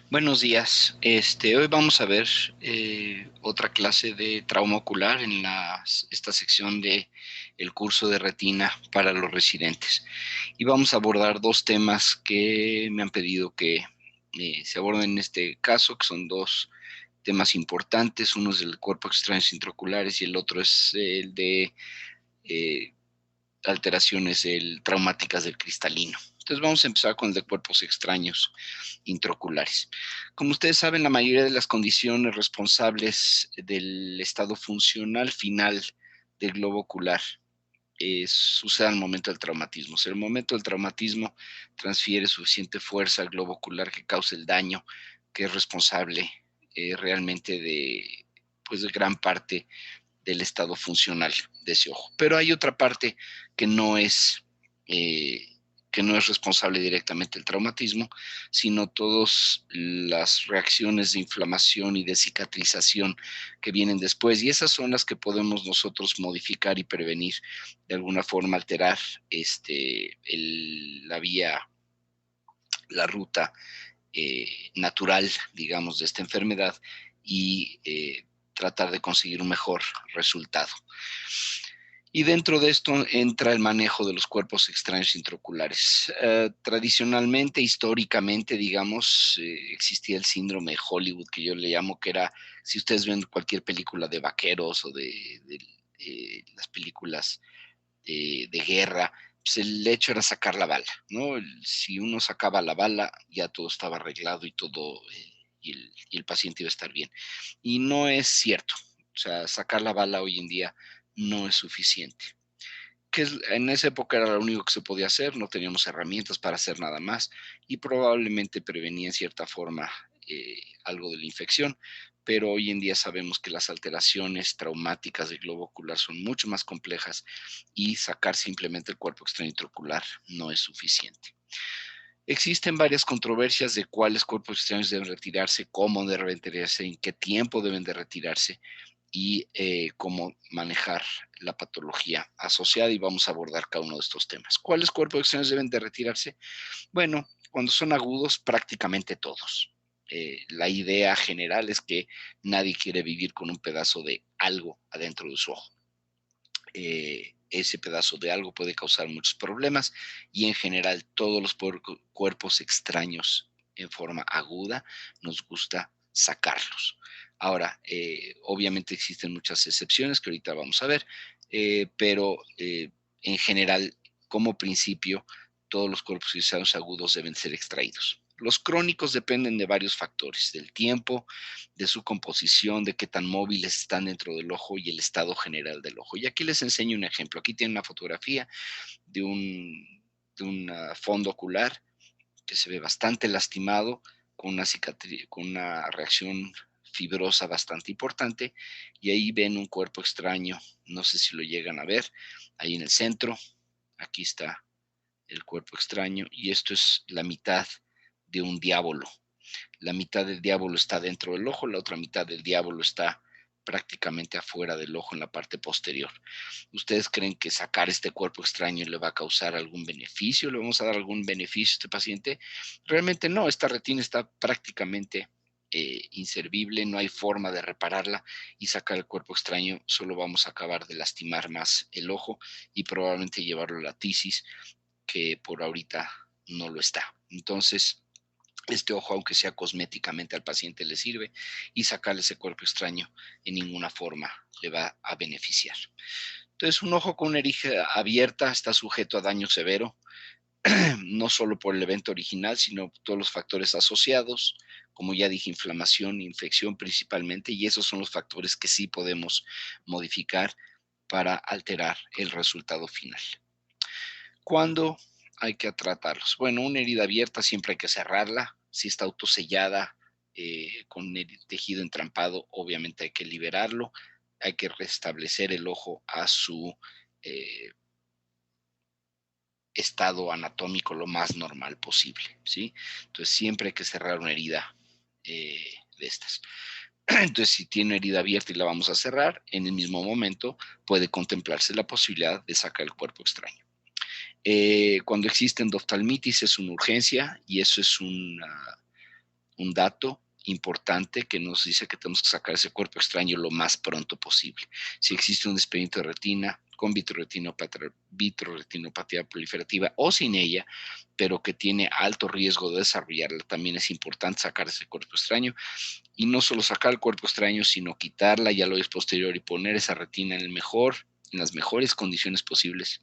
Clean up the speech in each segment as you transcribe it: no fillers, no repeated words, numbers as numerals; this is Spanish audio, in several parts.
Buenos días. Hoy vamos a ver otra clase de trauma ocular en esta sección de el curso de retina para los residentes. Y vamos a abordar dos temas que me han pedido que se aborden en este caso, que son dos temas importantes. Uno es el cuerpo extraños intraoculares y el otro es el de eh, alteraciones traumáticas del cristalino. Entonces vamos a empezar con el de cuerpos extraños intraoculares. Como ustedes saben, la mayoría de las condiciones responsables del estado funcional final del globo ocular sucede al momento del traumatismo. Si el momento del traumatismo transfiere suficiente fuerza al globo ocular que cause el daño, que es responsable realmente de gran parte del estado funcional de ese ojo. Pero hay otra parte que no es, eh, que no es responsable directamente del traumatismo, sino todas las reacciones de inflamación y de cicatrización que vienen después. Y esas son las que podemos nosotros modificar y prevenir, de alguna forma alterar la vía, la ruta natural, digamos, de esta enfermedad y tratar de conseguir un mejor resultado. Y dentro de esto entra el manejo de los cuerpos extraños intraoculares. Tradicionalmente, históricamente, digamos, existía el síndrome de Hollywood, que yo le llamo, que era, si ustedes ven cualquier película de vaqueros o de las películas de guerra, pues el hecho era sacar la bala, ¿no? Si uno sacaba la bala, ya todo estaba arreglado y todo, y el paciente iba a estar bien. Y no es cierto. O sea, sacar la bala hoy en día no es suficiente. En esa época era lo único que se podía hacer, no teníamos herramientas para hacer nada más y probablemente prevenía en cierta forma algo de la infección, pero hoy en día sabemos que las alteraciones traumáticas del globo ocular son mucho más complejas y sacar simplemente el cuerpo extraño intraocular no es suficiente. Existen varias controversias de cuáles cuerpos extraños deben retirarse, cómo deben retirarse, en qué tiempo deben de retirarse y cómo manejar la patología asociada, y vamos a abordar cada uno de estos temas. ¿Cuáles cuerpos extraños deben de retirarse? Bueno, cuando son agudos, prácticamente todos. La idea general es que nadie quiere vivir con un pedazo de algo adentro de su ojo. Ese pedazo de algo puede causar muchos problemas y en general todos los cuerpos extraños en forma aguda nos gusta sacarlos. Ahora, obviamente existen muchas excepciones que ahorita vamos a ver, pero en general, como principio, todos los cuerpos extraños agudos deben ser extraídos. Los crónicos dependen de varios factores, del tiempo, de su composición, de qué tan móviles están dentro del ojo y el estado general del ojo. Y aquí les enseño un ejemplo. Aquí tienen una fotografía de un fondo ocular que se ve bastante lastimado, con una cicatriz, con una reacción fibrosa bastante importante, y ahí ven un cuerpo extraño, no sé si lo llegan a ver, ahí en el centro, aquí está el cuerpo extraño, y esto es la mitad de un diábolo. La mitad del diábolo está dentro del ojo, la otra mitad del diábolo está prácticamente afuera del ojo en la parte posterior. ¿Ustedes creen que sacar este cuerpo extraño le va a causar algún beneficio? ¿Le vamos a dar algún beneficio a este paciente? Realmente no, esta retina está prácticamente inservible, no hay forma de repararla, y sacar el cuerpo extraño solo vamos a acabar de lastimar más el ojo y probablemente llevarlo a la tisis, que por ahorita no lo está. Entonces, este ojo, aunque sea cosméticamente, al paciente le sirve, y sacarle ese cuerpo extraño en ninguna forma le va a beneficiar. Entonces, un ojo con una herida abierta está sujeto a daño severo, no solo por el evento original, sino todos los factores asociados, como ya dije, inflamación, infección principalmente, y esos son los factores que sí podemos modificar para alterar el resultado final. ¿Cuándo hay que tratarlos? Bueno, una herida abierta siempre hay que cerrarla. Si está autosellada con el tejido entrampado, obviamente hay que liberarlo. Hay que restablecer el ojo a su eh, estado anatómico lo más normal posible, ¿sí? Entonces siempre hay que cerrar una herida de estas. Entonces, si tiene una herida abierta y la vamos a cerrar, en el mismo momento puede contemplarse la posibilidad de sacar el cuerpo extraño. Cuando existe endoftalmitis es una urgencia, y eso es un dato importante que nos dice que tenemos que sacar ese cuerpo extraño lo más pronto posible. Si existe un desprendimiento de retina con vitreoretinopatía proliferativa o sin ella, pero que tiene alto riesgo de desarrollarla, también es importante sacar ese cuerpo extraño. Y no solo sacar el cuerpo extraño, sino quitarla ya lo es posterior y poner esa retina en las mejores condiciones posibles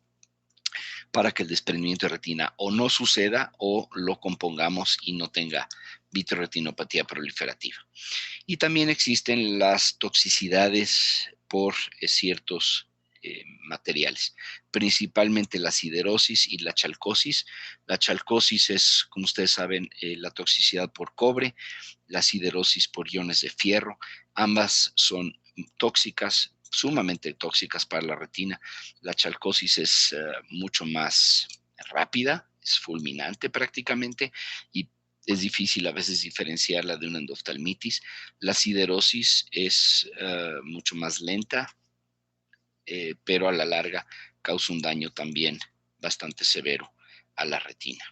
para que el desprendimiento de retina o no suceda o lo compongamos y no tenga vitreoretinopatía proliferativa. Y también existen las toxicidades por ciertos materiales, principalmente la siderosis y la chalcosis. La chalcosis es, como ustedes saben, la toxicidad por cobre, la siderosis por iones de fierro. Ambas son tóxicas, sumamente tóxicas para la retina. La chalcosis es mucho más rápida, es fulminante prácticamente y es difícil a veces diferenciarla de una endoftalmitis. La siderosis es mucho más lenta, pero a la larga causa un daño también bastante severo a la retina.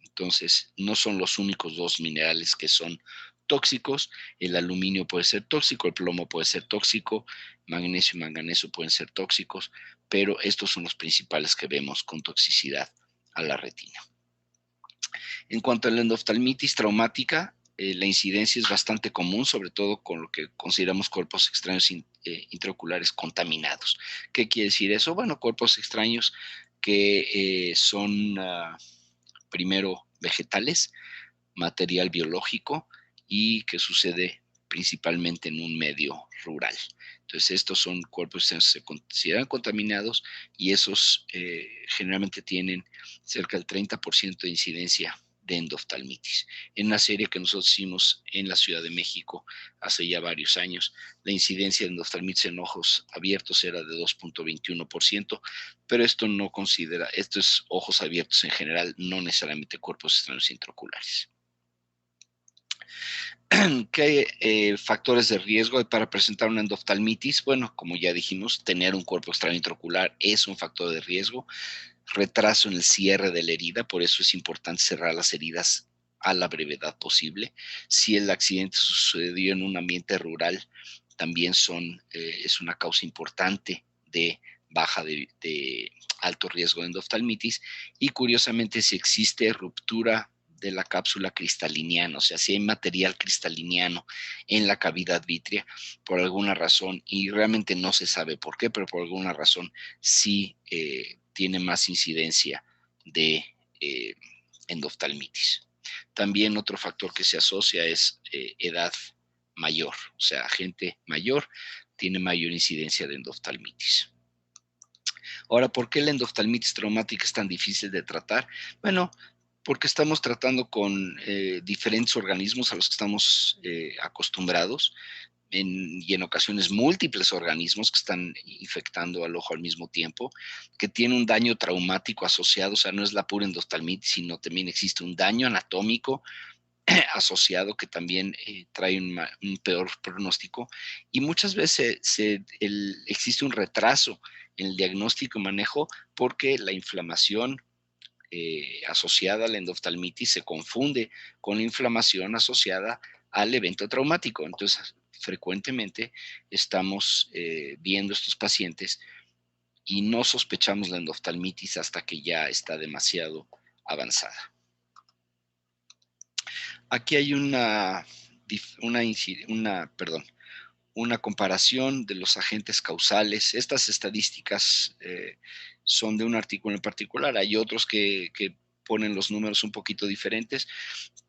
Entonces, no son los únicos dos minerales que son tóxicos. El aluminio puede ser tóxico, el plomo puede ser tóxico, magnesio y manganeso pueden ser tóxicos, pero estos son los principales que vemos con toxicidad a la retina. En cuanto a la endoftalmitis traumática, la incidencia es bastante común, sobre todo con lo que consideramos cuerpos extraños intraoculares contaminados. ¿Qué quiere decir eso? Bueno, cuerpos extraños que son primero vegetales, material biológico y que sucede principalmente en un medio rural. Entonces, estos son cuerpos que se consideran contaminados y esos generalmente tienen cerca del 30% de incidencia de endoftalmitis. En una serie que nosotros hicimos en la Ciudad de México hace ya varios años, la incidencia de endoftalmitis en ojos abiertos era de 2.21%, pero esto no considera, esto es ojos abiertos en general, no necesariamente cuerpos extraños intraoculares. ¿Qué factores de riesgo hay para presentar una endoftalmitis? Bueno, como ya dijimos, tener un cuerpo extraño intraocular es un factor de riesgo. Retraso en el cierre de la herida, por eso es importante cerrar las heridas a la brevedad posible. Si el accidente sucedió en un ambiente rural, también es una causa importante de baja de alto riesgo de endoftalmitis. Y curiosamente, si existe ruptura de la cápsula cristaliniana, o sea, si hay material cristaliniano en la cavidad vítrea, por alguna razón, y realmente no se sabe por qué, pero por alguna razón sí tiene más incidencia de endoftalmitis. También otro factor que se asocia es edad mayor, o sea, gente mayor tiene mayor incidencia de endoftalmitis. Ahora, ¿por qué la endoftalmitis traumática es tan difícil de tratar? Bueno, porque estamos tratando con diferentes organismos a los que estamos acostumbrados y en ocasiones múltiples organismos que están infectando al ojo al mismo tiempo, que tiene un daño traumático asociado, o sea, no es la pura endoftalmitis, sino también existe un daño anatómico asociado que también trae un peor pronóstico y muchas veces existe un retraso en el diagnóstico y manejo porque la inflamación asociada a la endoftalmitis se confunde con la inflamación asociada al evento traumático. Entonces, frecuentemente estamos viendo estos pacientes y no sospechamos la endoftalmitis hasta que ya está demasiado avanzada. Aquí hay una comparación de los agentes causales. Estas estadísticas son de un artículo en particular. Hay otros que ponen los números un poquito diferentes,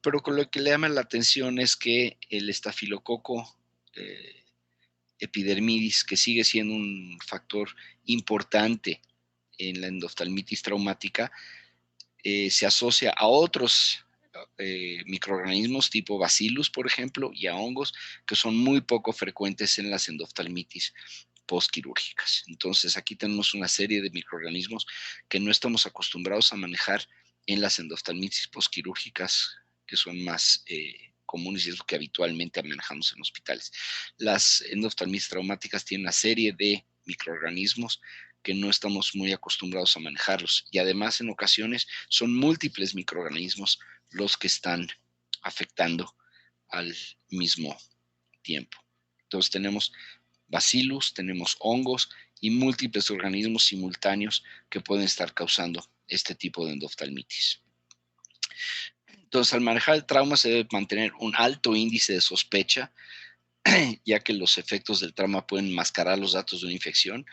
pero con lo que le llama la atención es que el estafilococo epidermidis, que sigue siendo un factor importante en la endoftalmitis traumática, se asocia a otros microorganismos tipo bacillus, por ejemplo, y a hongos que son muy poco frecuentes en las endoftalmitis postquirúrgicas. Entonces, aquí tenemos una serie de microorganismos que no estamos acostumbrados a manejar en las endoftalmitis postquirúrgicas, que son más comunes y es lo que habitualmente manejamos en hospitales. Las endoftalmitis traumáticas tienen una serie de microorganismos que no estamos muy acostumbrados a manejarlos y además en ocasiones son múltiples microorganismos los que están afectando al mismo tiempo. Entonces tenemos bacillus, tenemos hongos y múltiples organismos simultáneos que pueden estar causando este tipo de endoftalmitis. Entonces, al manejar el trauma se debe mantener un alto índice de sospecha, ya que los efectos del trauma pueden mascarar los datos de una infección.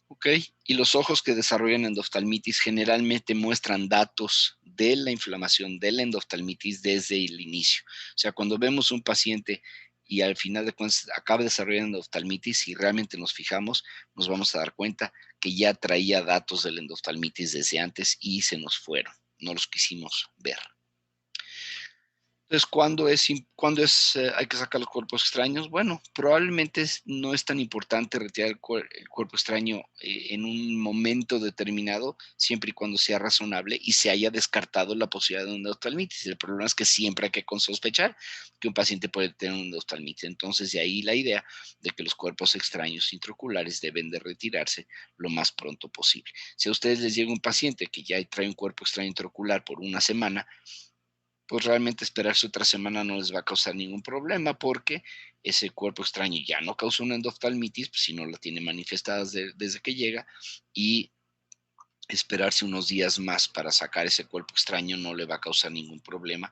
¿Okay? Y los ojos que desarrollan endoftalmitis generalmente muestran datos de la inflamación de la endoftalmitis desde el inicio. O sea, cuando vemos un paciente y al final de cuentas acaba desarrollando endoftalmitis y realmente nos fijamos, nos vamos a dar cuenta que ya traía datos de la endoftalmitis desde antes y se nos fueron, no los quisimos ver. Entonces, hay que sacar los cuerpos extraños? Bueno, probablemente no es tan importante retirar el cuerpo extraño en un momento determinado, siempre y cuando sea razonable y se haya descartado la posibilidad de una endoftalmitis. El problema es que siempre hay que sospechar que un paciente puede tener una endoftalmitis. Entonces, de ahí la idea de que los cuerpos extraños intraoculares deben de retirarse lo más pronto posible. Si a ustedes les llega un paciente que ya trae un cuerpo extraño intraocular por una semana, pues realmente esperarse otra semana no les va a causar ningún problema porque ese cuerpo extraño ya no causó una endoftalmitis, pues, si no la tiene manifestada desde que llega, y esperarse unos días más para sacar ese cuerpo extraño no le va a causar ningún problema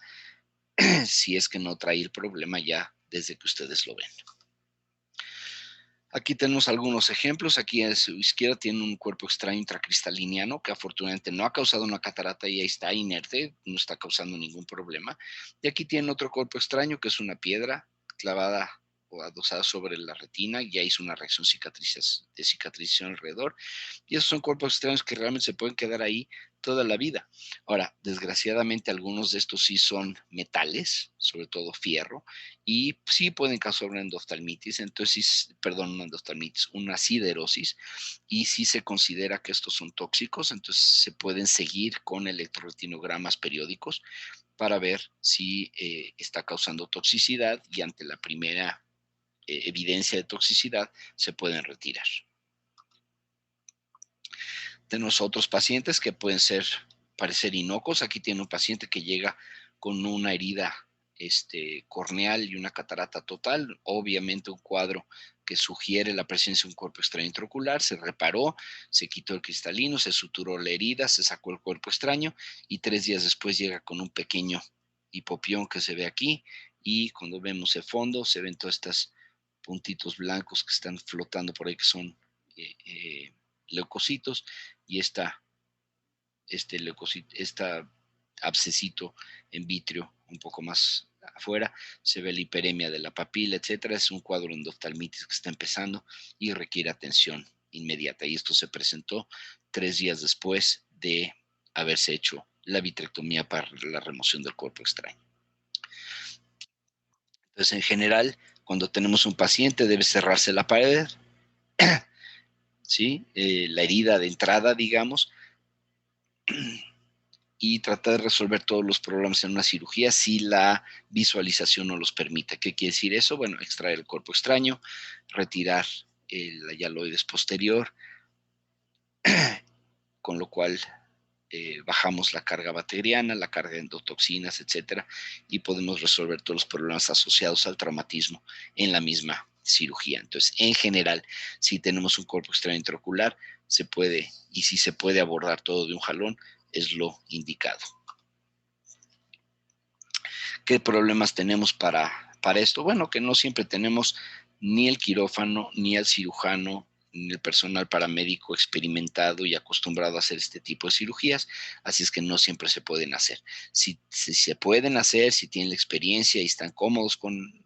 si es que no trae el problema ya desde que ustedes lo ven. Aquí tenemos algunos ejemplos. Aquí a su izquierda tiene un cuerpo extraño intracristaliniano que afortunadamente no ha causado una catarata y ahí está inerte, no está causando ningún problema. Y aquí tiene otro cuerpo extraño que es una piedra clavada o adosada sobre la retina, ya hizo una reacción de cicatrización alrededor. Y esos son cuerpos extraños que realmente se pueden quedar ahí toda la vida. Ahora, desgraciadamente algunos de estos sí son metales, sobre todo fierro, y sí pueden causar una endoftalmitis, entonces, perdón, una endoftalmitis, una siderosis, y sí se considera que estos son tóxicos, entonces se pueden seguir con electroretinogramas periódicos para ver si está causando toxicidad y ante la primera evidencia de toxicidad se pueden retirar. Tenemos otros pacientes que pueden parecer inocuos. Aquí tiene un paciente que llega con una herida corneal y una catarata total, obviamente un cuadro que sugiere la presencia de un cuerpo extraño intraocular. Se reparó, se quitó el cristalino, se suturó la herida, se sacó el cuerpo extraño y 3 días después llega con un pequeño hipopión que se ve aquí, y cuando vemos el fondo se ven todos estos puntitos blancos que están flotando por ahí, que son leucocitos, y esta abscesito en vitrio un poco más afuera, se ve la hiperemia de la papila, etcétera. Es un cuadro endoftalmitis que está empezando y requiere atención inmediata. Y esto se presentó 3 días después de haberse hecho la vitrectomía para la remoción del cuerpo extraño. Entonces, en general, cuando tenemos un paciente, debe cerrarse la pared, ¿sí? La herida de entrada, digamos, y tratar de resolver todos los problemas en una cirugía si la visualización no los permite. ¿Qué quiere decir eso? Bueno, extraer el cuerpo extraño, retirar la hialoides posterior, con lo cual bajamos la carga bacteriana, la carga de endotoxinas, etcétera, y podemos resolver todos los problemas asociados al traumatismo en la misma cirugía. Entonces, en general, si tenemos un cuerpo extraño intraocular, se puede, y si se puede abordar todo de un jalón, es lo indicado. ¿Qué problemas tenemos para esto? Bueno, que no siempre tenemos ni el quirófano, ni el cirujano, ni el personal paramédico experimentado y acostumbrado a hacer este tipo de cirugías, así es que no siempre se pueden hacer. Si se pueden hacer, si tienen la experiencia y están cómodos con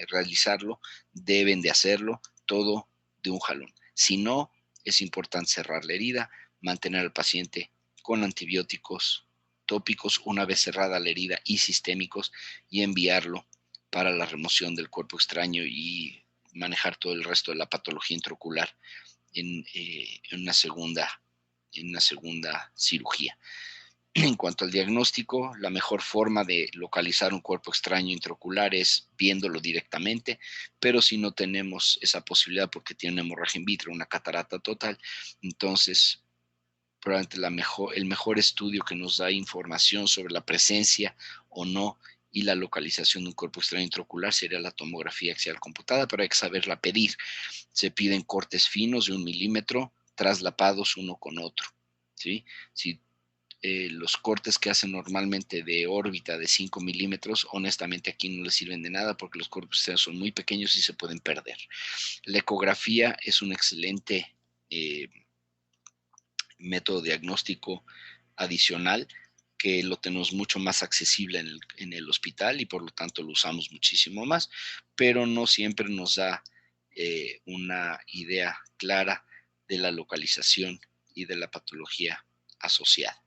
realizarlo, deben de hacerlo todo de un jalón. Si no, es importante cerrar la herida, mantener al paciente con antibióticos tópicos una vez cerrada la herida y sistémicos, y enviarlo para la remoción del cuerpo extraño y manejar todo el resto de la patología intraocular en una segunda cirugía. En cuanto al diagnóstico, la mejor forma de localizar un cuerpo extraño intraocular es viéndolo directamente, pero si no tenemos esa posibilidad porque tiene una hemorragia in vitro, una catarata total, entonces probablemente el mejor estudio que nos da información sobre la presencia o no y la localización de un cuerpo extraño intraocular sería la tomografía axial computada, pero hay que saberla pedir. Se piden cortes finos de 1 milímetro, traslapados uno con otro, ¿sí? Si los cortes que hacen normalmente de órbita de 5 milímetros, honestamente aquí no les sirven de nada porque los cuerpos extraños son muy pequeños y se pueden perder. La ecografía es un excelente método diagnóstico adicional que lo tenemos mucho más accesible en el hospital y por lo tanto lo usamos muchísimo más, pero no siempre nos da una idea clara de la localización y de la patología asociada.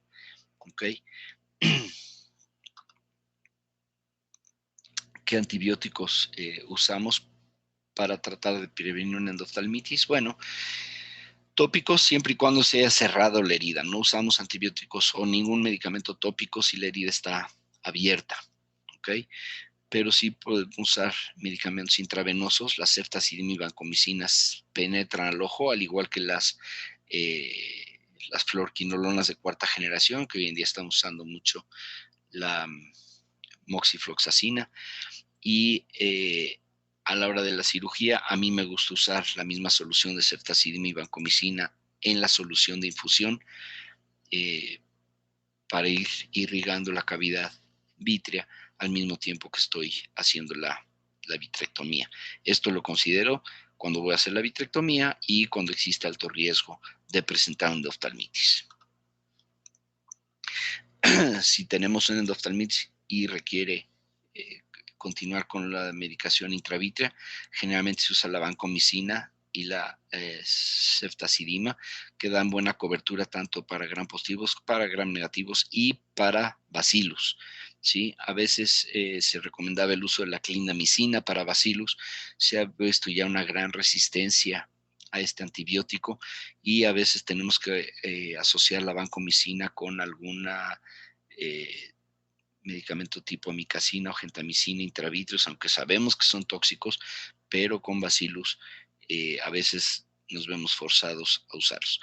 ¿Ok? ¿Qué antibióticos usamos para tratar de prevenir una endoftalmitis? Bueno, tópicos siempre y cuando se haya cerrado la herida. No usamos antibióticos o ningún medicamento tópico si la herida está abierta, ¿ok? Pero sí podemos usar medicamentos intravenosos. Las ceftazidima y vancomicinas penetran al ojo, al igual que las fluoroquinolonas de cuarta generación, que hoy en día estamos usando mucho la moxifloxacina. Y a la hora de la cirugía, a mí me gusta usar la misma solución de ceftazidima y vancomicina en la solución de infusión para ir irrigando la cavidad vítrea al mismo tiempo que estoy haciendo la vitrectomía. Esto lo considero cuando voy a hacer la vitrectomía y cuando existe alto riesgo de presentar una endoftalmitis. Si tenemos una endoftalmitis y requiere continuar con la medicación intravítrea, generalmente se usa la vancomicina y la ceftazidima, que dan buena cobertura tanto para gram positivos, para gram negativos y para bacillus. ¿Sí? A veces se recomendaba el uso de la clindamicina para bacillus. Se ha visto ya una gran resistencia a este antibiótico y a veces tenemos que asociar la vancomicina con alguna medicamento tipo amicacina o gentamicina intravitreos, aunque sabemos que son tóxicos, pero con bacillus a veces nos vemos forzados a usarlos.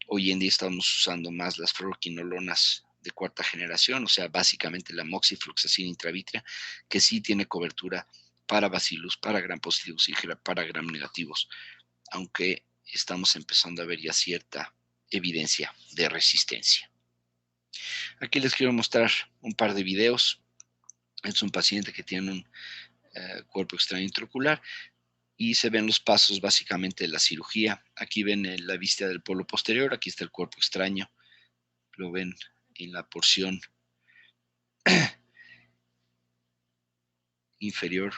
Hoy en día estamos usando más las fluoroquinolonas de cuarta generación, o sea, básicamente la moxifloxacina intravítrea, que sí tiene cobertura para bacillus, para gram positivos y para gram negativos, aunque estamos empezando a ver ya cierta evidencia de resistencia. Aquí les quiero mostrar un par de videos. Es un paciente que tiene un cuerpo extraño intraocular y se ven los pasos básicamente de la cirugía. Aquí ven la vista del polo posterior, aquí está el cuerpo extraño, lo ven en la porción inferior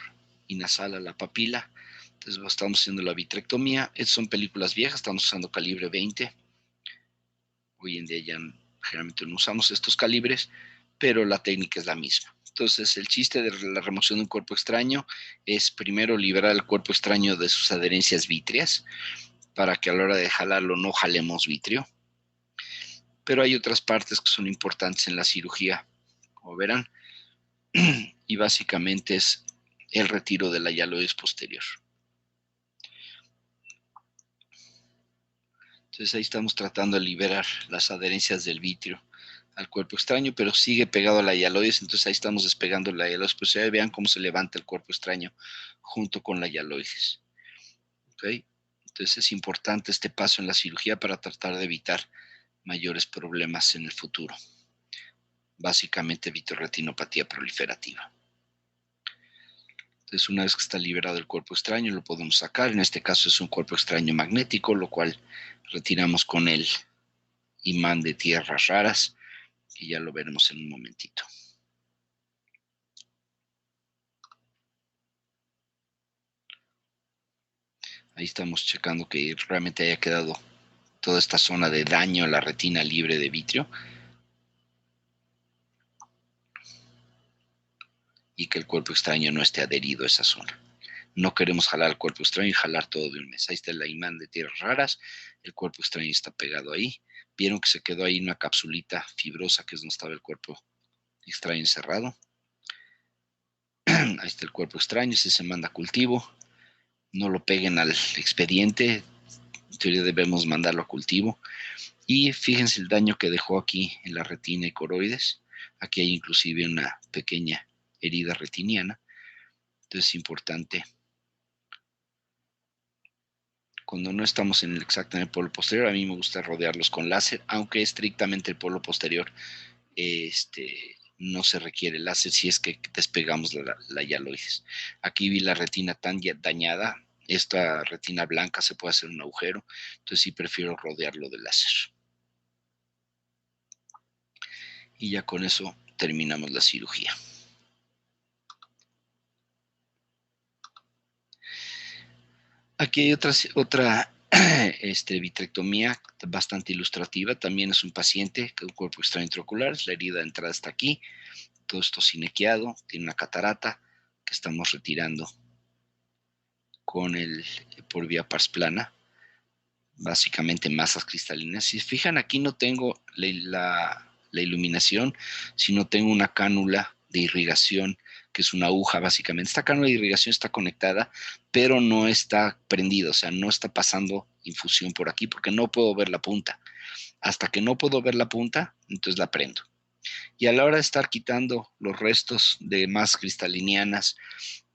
y nasal a la papila. Entonces estamos haciendo la vitrectomía. Estas son películas viejas, estamos usando calibre 20. Hoy en día ya generalmente no usamos estos calibres, pero la técnica es la misma. Entonces, el chiste de la remoción de un cuerpo extraño es primero liberar el cuerpo extraño de sus adherencias vítreas para que a la hora de jalarlo no jalemos vitrio. Pero hay otras partes que son importantes en la cirugía, como verán, y básicamente es el retiro de la hialoides posterior. Entonces ahí estamos tratando de liberar las adherencias del vitrio al cuerpo extraño, pero sigue pegado a la hialoides, entonces ahí estamos despegando la hialoides, pues ya vean cómo se levanta el cuerpo extraño junto con la hialoides. ¿Okay? Entonces es importante este paso en la cirugía para tratar de evitar mayores problemas en el futuro. Básicamente vitreoretinopatía proliferativa. Entonces una vez que está liberado el cuerpo extraño lo podemos sacar, en este caso es un cuerpo extraño magnético, lo cual retiramos con el imán de tierras raras, que ya lo veremos en un momentito. Ahí estamos checando que realmente haya quedado toda esta zona de daño a la retina libre de vitrio y que el cuerpo extraño no esté adherido a esa zona. No queremos jalar el cuerpo extraño y jalar todo de un mes. Ahí está el imán de tierras raras, el cuerpo extraño está pegado ahí. Vieron que se quedó ahí una capsulita fibrosa que es donde estaba el cuerpo extraño encerrado. Ahí está el cuerpo extraño, ese se manda a cultivo. No lo peguen al expediente, en teoría debemos mandarlo a cultivo. Y fíjense el daño que dejó aquí en la retina y coroides. Aquí hay inclusive una pequeña herida retiniana. Entonces es importante, cuando no estamos exacto en el polo posterior, a mí me gusta rodearlos con láser, aunque estrictamente el polo posterior no se requiere láser si es que despegamos la hialoides. Aquí vi la retina tan dañada, esta retina blanca se puede hacer un agujero, entonces sí prefiero rodearlo de láser. Y ya con eso terminamos la cirugía. Aquí hay otra vitrectomía bastante ilustrativa. También es un paciente con un cuerpo extraño intraocular. La herida de entrada está aquí. Todo esto sinequiado. Tiene una catarata que estamos retirando por vía pars plana. Básicamente masas cristalinas. Si se fijan, aquí no tengo la iluminación, sino tengo una cánula de irrigación, que es una aguja básicamente. Esta cánula de irrigación está conectada, pero no está prendida, o sea, no está pasando infusión por aquí porque no puedo ver la punta. Hasta que no puedo ver la punta, entonces la prendo. Y a la hora de estar quitando los restos de masas cristalinianas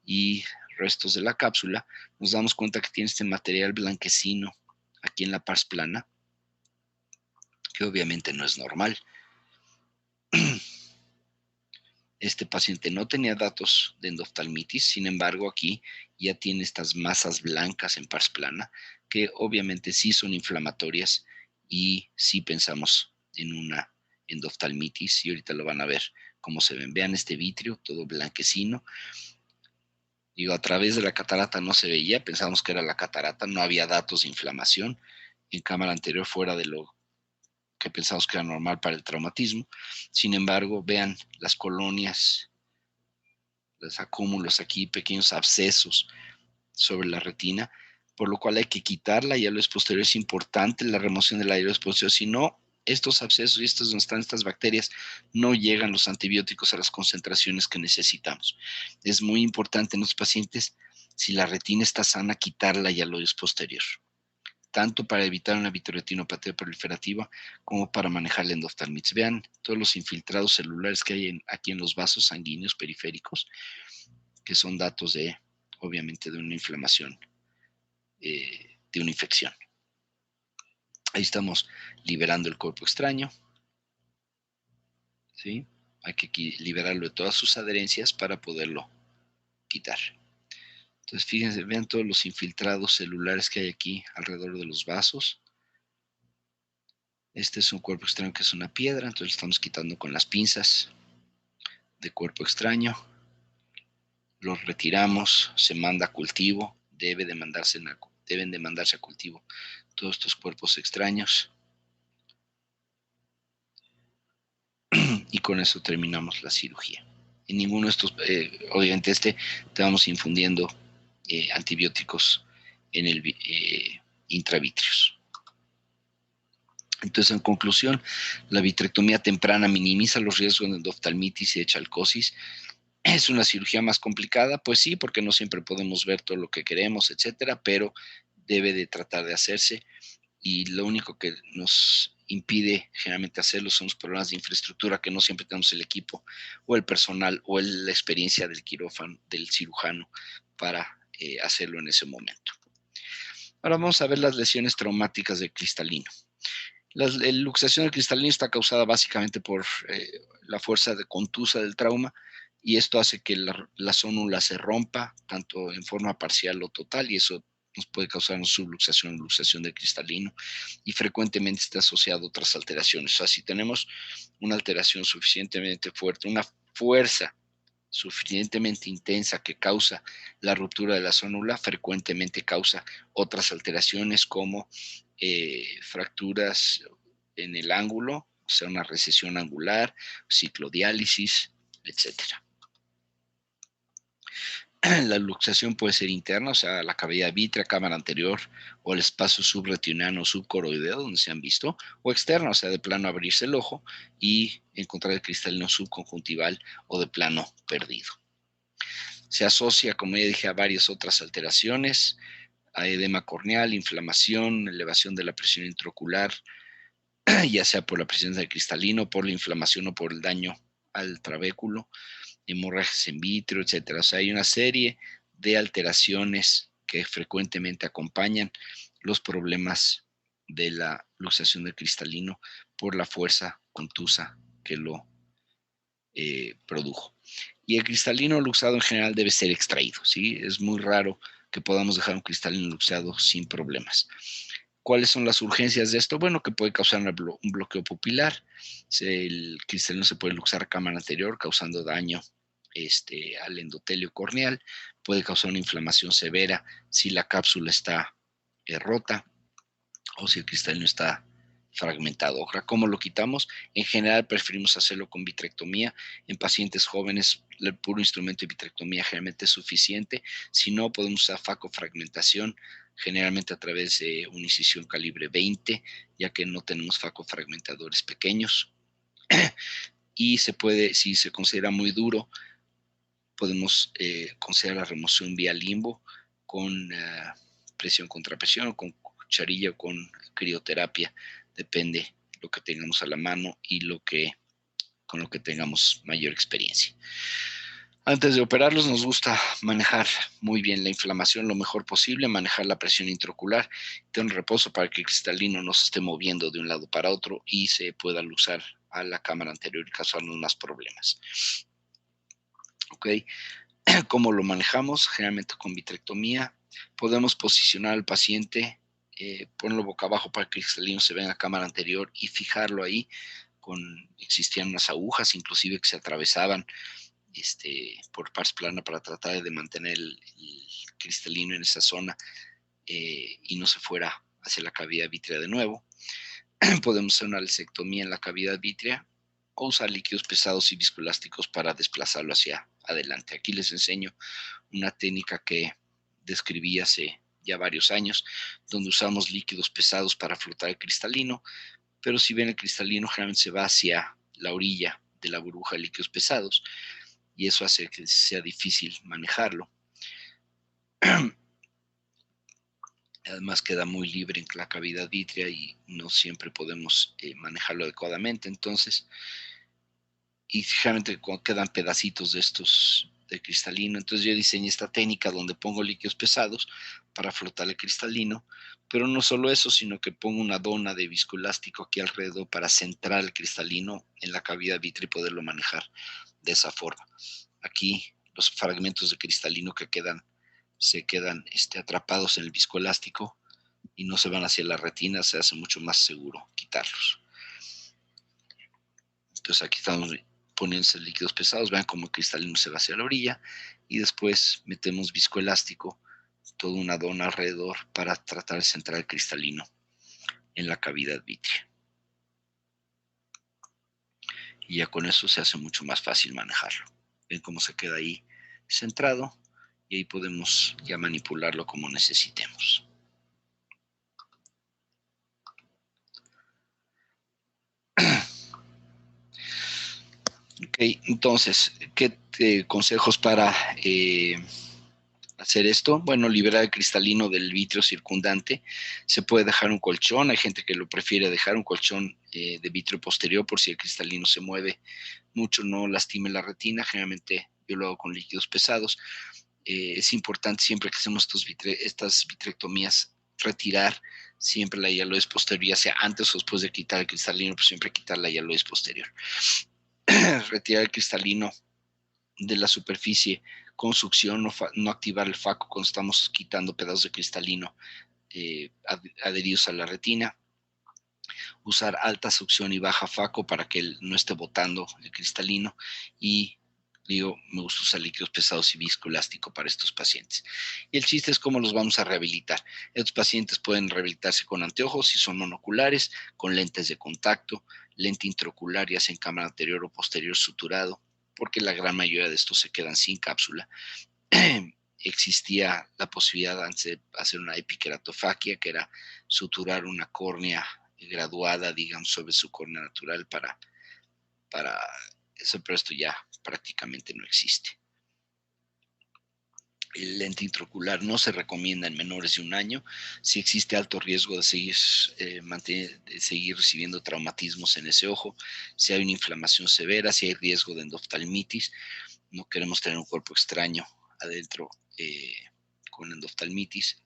y restos de la cápsula, nos damos cuenta que tiene este material blanquecino aquí en la pars plana, que obviamente no es normal. Este paciente no tenía datos de endoftalmitis, sin embargo aquí ya tiene estas masas blancas en pars plana, que obviamente sí son inflamatorias y sí pensamos en una endoftalmitis, y ahorita lo van a ver cómo se ven. Vean este vitrio, todo blanquecino. Digo, a través de la catarata no se veía, pensamos que era la catarata, no había datos de inflamación. En cámara anterior, fuera de lo que pensamos que era normal para el traumatismo. Sin embargo, vean las colonias, los acúmulos aquí, pequeños abscesos sobre la retina, por lo cual hay que quitar la hialoides posterior. Es importante la remoción de la hialoides posterior, si no, estos abscesos y estos donde están estas bacterias, no llegan los antibióticos a las concentraciones que necesitamos. Es muy importante en los pacientes, si la retina está sana, quitar la hialoides posterior, tanto para evitar una vitreoretinopatía proliferativa como para manejar la endoftalmitis. Vean todos los infiltrados celulares que hay aquí en los vasos sanguíneos periféricos, que son datos obviamente, de una inflamación, de una infección. Ahí estamos liberando el cuerpo extraño, ¿sí? Hay que liberarlo de todas sus adherencias para poderlo quitar. Entonces, fíjense, vean todos los infiltrados celulares que hay aquí alrededor de los vasos. Este es un cuerpo extraño que es una piedra, entonces lo estamos quitando con las pinzas de cuerpo extraño. Los retiramos, se manda a cultivo, deben de mandarse a cultivo todos estos cuerpos extraños. Y con eso terminamos la cirugía. En ninguno de estos, obviamente estamos infundiendo antibióticos en el intravitreos. Entonces, en conclusión, la vitrectomía temprana minimiza los riesgos de endoftalmitis y de chalcosis. ¿Es una cirugía más complicada? Pues sí, porque no siempre podemos ver todo lo que queremos, etcétera, pero debe de tratar de hacerse, y lo único que nos impide generalmente hacerlo son los problemas de infraestructura, que no siempre tenemos el equipo o el personal o la experiencia del quirófano, del cirujano, para hacerlo en ese momento. Ahora vamos a ver las lesiones traumáticas del cristalino. La luxación del cristalino está causada básicamente por la fuerza contusa del trauma, y esto hace que la zónula se rompa, tanto en forma parcial o total, y eso nos puede causar una subluxación o luxación del cristalino, y frecuentemente está asociado a otras alteraciones. O sea, si tenemos una alteración suficientemente fuerte, una fuerza suficientemente intensa que causa la ruptura de la zónula, frecuentemente causa otras alteraciones como fracturas en el ángulo, o sea, una recesión angular, ciclodiálisis, etcétera. La luxación puede ser interna, o sea, la cavidad vítrea, cámara anterior, o el espacio subretiniano o subcoroideo, donde se han visto, o externa, o sea, de plano abrirse el ojo y encontrar el cristalino subconjuntival, o de plano perdido. Se asocia, como ya dije, a varias otras alteraciones, a edema corneal, inflamación, elevación de la presión intraocular, ya sea por la presencia del cristalino, por la inflamación o por el daño al trabéculo, hemorragias in vitro, etcétera. O sea, hay una serie de alteraciones que frecuentemente acompañan los problemas de la luxación del cristalino por la fuerza contusa que lo produjo. Y el cristalino luxado en general debe ser extraído, ¿sí? Es muy raro que podamos dejar un cristalino luxado sin problemas. ¿Cuáles son las urgencias de esto? Bueno, que puede causar un bloqueo pupilar. El cristalino se puede luxar a cámara anterior, causando daño al endotelio corneal. Puede causar una inflamación severa si la cápsula está rota o si el cristalino está fragmentado. Ahora, ¿cómo lo quitamos? En general preferimos hacerlo con vitrectomía. En pacientes jóvenes, el puro instrumento de vitrectomía generalmente es suficiente. Si no, podemos usar facofragmentación, generalmente a través de una incisión calibre 20, ya que no tenemos facofragmentadores pequeños. Y se puede, si se considera muy duro, podemos considerar la remoción vía limbo con presión contra presión, con cucharilla o con crioterapia, depende lo que tengamos a la mano y con lo que tengamos mayor experiencia. Antes de operarlos nos gusta manejar muy bien la inflamación lo mejor posible, manejar la presión intraocular, tener un reposo para que el cristalino no se esté moviendo de un lado para otro y se pueda luxar a la cámara anterior y causarnos más problemas. ¿Ok? ¿Cómo lo manejamos? Generalmente con vitrectomía. Podemos posicionar al paciente, ponerlo boca abajo para que el cristalino se vea en la cámara anterior y fijarlo ahí. Existían unas agujas, inclusive que se atravesaban por pars plana para tratar de mantener el cristalino en esa zona y no se fuera hacia la cavidad vítrea de nuevo. Podemos hacer una lesectomía en la cavidad vítrea o usar líquidos pesados y viscoelásticos para desplazarlo hacia adelante. Aquí les enseño una técnica que describí hace ya varios años, donde usamos líquidos pesados para flotar el cristalino, pero si ven el cristalino generalmente se va hacia la orilla de la burbuja de líquidos pesados y eso hace que sea difícil manejarlo. Además queda muy libre en la cavidad vítrea y no siempre podemos manejarlo adecuadamente. Entonces, y generalmente quedan pedacitos de estos de cristalino. Entonces yo diseñé esta técnica donde pongo líquidos pesados para flotar el cristalino, pero no solo eso, sino que pongo una dona de viscoelástico aquí alrededor para centrar el cristalino en la cavidad vítrea y poderlo manejar de esa forma. Aquí los fragmentos de cristalino que se quedan atrapados en el viscoelástico y no se van hacia la retina, se hace mucho más seguro quitarlos. Entonces aquí estamos poniéndose líquidos pesados, vean cómo el cristalino se va hacia la orilla y después metemos viscoelástico, toda una dona alrededor para tratar de centrar el cristalino en la cavidad vítrea. Y ya con eso se hace mucho más fácil manejarlo. Ven cómo se queda ahí centrado y ahí podemos ya manipularlo como necesitemos. Ok, entonces, ¿qué consejos para hacer esto? Bueno, liberar el cristalino del vitrio circundante. Se puede dejar un colchón, hay gente que lo prefiere dejar un colchón de vitrio posterior por si el cristalino se mueve mucho, no lastime la retina. Generalmente yo lo hago con líquidos pesados. Es importante siempre que hacemos estas vitrectomías retirar siempre la hialoides posterior, ya sea antes o después de quitar el cristalino, pero siempre quitar la hialoides posterior. Retirar el cristalino de la superficie con succión, no activar el faco cuando estamos quitando pedazos de cristalino adheridos a la retina. Usar alta succión y baja faco para que no esté botando el cristalino y me gusta usar líquidos pesados y viscoelástico para estos pacientes. Y el chiste es cómo los vamos a rehabilitar. Estos pacientes pueden rehabilitarse con anteojos si son monoculares, con lentes de contacto, lente intraocular ya sea en cámara anterior o posterior suturado, porque la gran mayoría de estos se quedan sin cápsula. Existía la posibilidad antes de hacer una epikeratofaquia, que era suturar una córnea graduada, digamos, sobre su córnea natural para eso, pero esto ya prácticamente no existe. El lente intraocular no se recomienda en menores de 1 año si existe alto riesgo de seguir recibiendo traumatismos en ese ojo, si hay una inflamación severa, si hay riesgo de endoftalmitis. no queremos tener un cuerpo extraño adentro con endoftalmitis.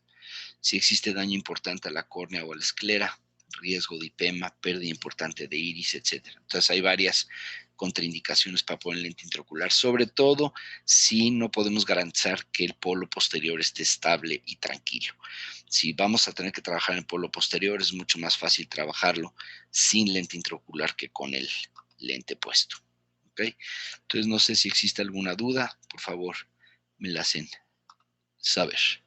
Si existe daño importante a la córnea o a la esclera, riesgo de hipema, pérdida importante de iris, etc. Entonces hay varias contraindicaciones para poner lente intraocular, sobre todo si no podemos garantizar que el polo posterior esté estable y tranquilo. Si vamos a tener que trabajar en el polo posterior, es mucho más fácil trabajarlo sin lente intraocular que con el lente puesto. ¿Okay? Entonces no sé si existe alguna duda, por favor, me la hacen saber.